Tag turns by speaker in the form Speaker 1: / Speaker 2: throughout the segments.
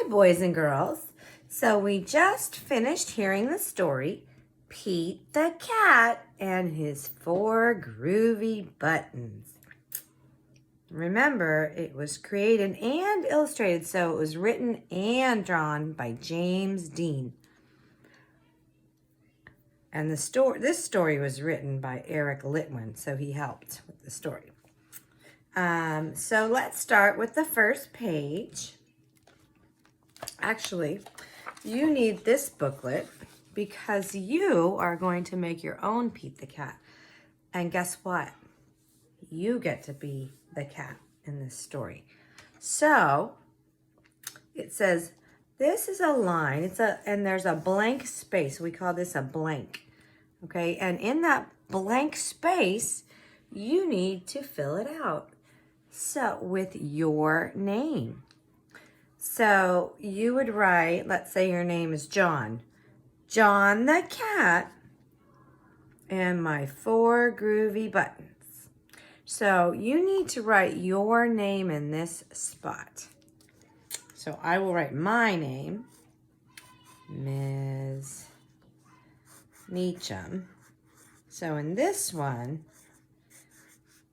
Speaker 1: boys and girls. So we just finished hearing the story, Pete the Cat and his 4 groovy buttons. Remember, it was created and illustrated, so it was written and drawn by James Dean. And this story was written by Eric Litwin, so he helped with the story. So let's start with the first page. Actually, you need this booklet because you are going to make your own Pete the Cat. And guess what? You get to be the cat in this story. So it says, this is a line, and there's a blank space. We call this a blank, okay? And in that blank space, you need to fill it out. So with your name. So you would write, let's say your name is John. John the cat and my 4 groovy buttons. So you need to write your name in this spot. So I will write my name, Ms. Meacham. So in this one,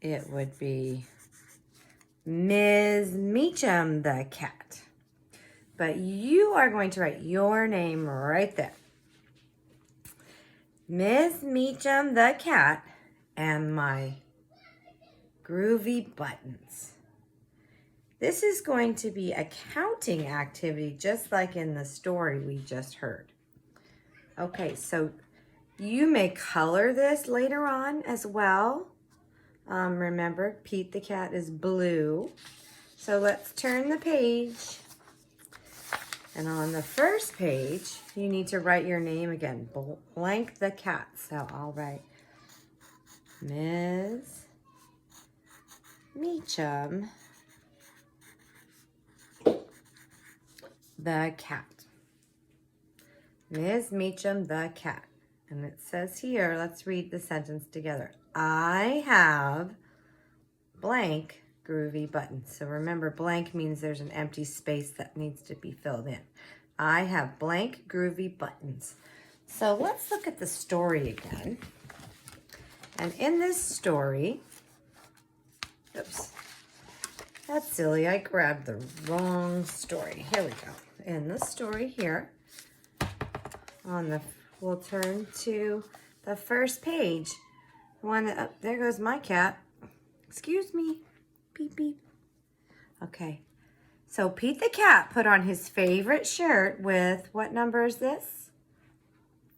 Speaker 1: it would be Ms. Meacham the cat. But you are going to write your name right there. Ms. Meacham the cat and my groovy buttons. This is going to be a counting activity just like in the story we just heard. Okay, so you may color this later on as well. Remember, Pete the cat is blue. So let's turn the page. And on the first page, you need to write your name again. Blank the cat. So I'll write Ms. Meacham the cat. Ms. Meacham the cat. And it says here, let's read the sentence together. I have blank groovy buttons. So remember, blank means there's an empty space that needs to be filled in. I have blank groovy buttons. So let's look at the story again. And in this story, oops, that's silly. I grabbed the wrong story. Here we go. In the story here, we'll turn to the first page. Oh, there goes my cat. Excuse me. Beep, beep. Okay. So Pete the cat put on his favorite shirt with, what number is this?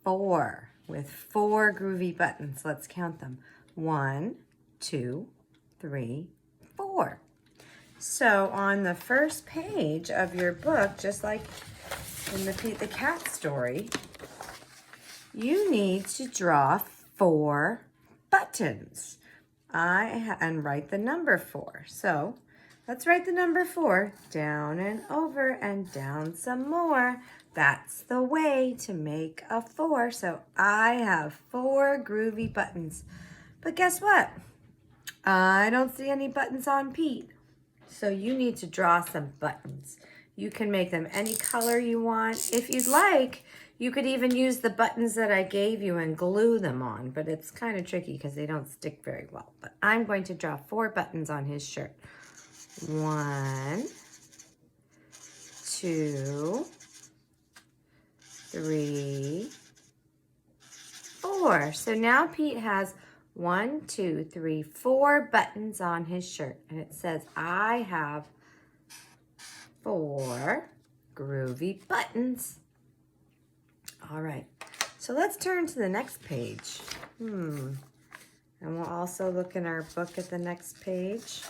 Speaker 1: 4. With 4 groovy buttons. Let's count them. 1, 2, 3, 4. So on the first page of your book, just like in the Pete the cat story, you need to draw 4 buttons. And write the number 4. So let's write the number 4 down and over and down some more. That's the way to make a 4. So I have 4 groovy buttons. But guess what? I don't see any buttons on Pete. So you need to draw some buttons. You can make them any color you want. If you'd like, you could even use the buttons that I gave you and glue them on, but it's kind of tricky because they don't stick very well. But I'm going to draw 4 buttons on his shirt. 1, 2, 3, 4. So now Pete has 1, 2, 3, 4 buttons on his shirt. And it says, I have 4 groovy buttons. All right, so let's turn to the next page. And we'll also look in our book at the next page.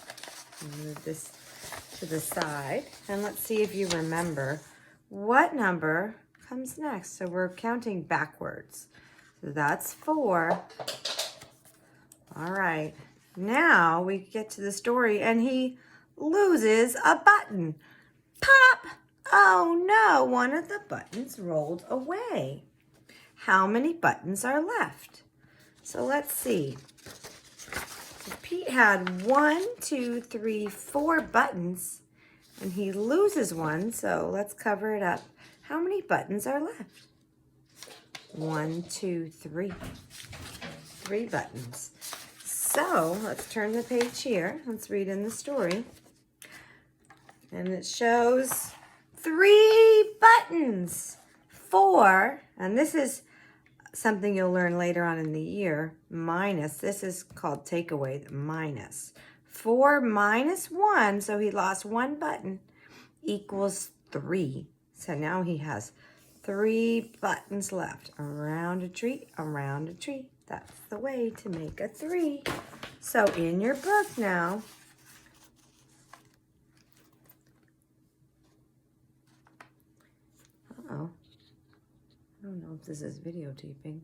Speaker 1: Move this to the side. And let's see if you remember what number comes next. So we're counting backwards. So that's 4. All right, now we get to the story and he loses a button. Pop! Oh no, one of the buttons rolled away. How many buttons are left? So let's see. Pete had 1, 2, 3, 4 buttons. and he loses one, so let's cover it up. How many buttons are left? 1, 2, 3. 3 buttons. So let's turn the page here. Let's read in the story. And it shows 3 buttons. 4, and this is something you'll learn later on in the year, minus. This is called takeaway, the minus. 4 minus 1, so he lost 1 button, equals 3. So now he has 3 buttons left. Around a tree, around a tree. That's the way to make a 3. So in your book now, uh-oh, I don't know if this is videotaping.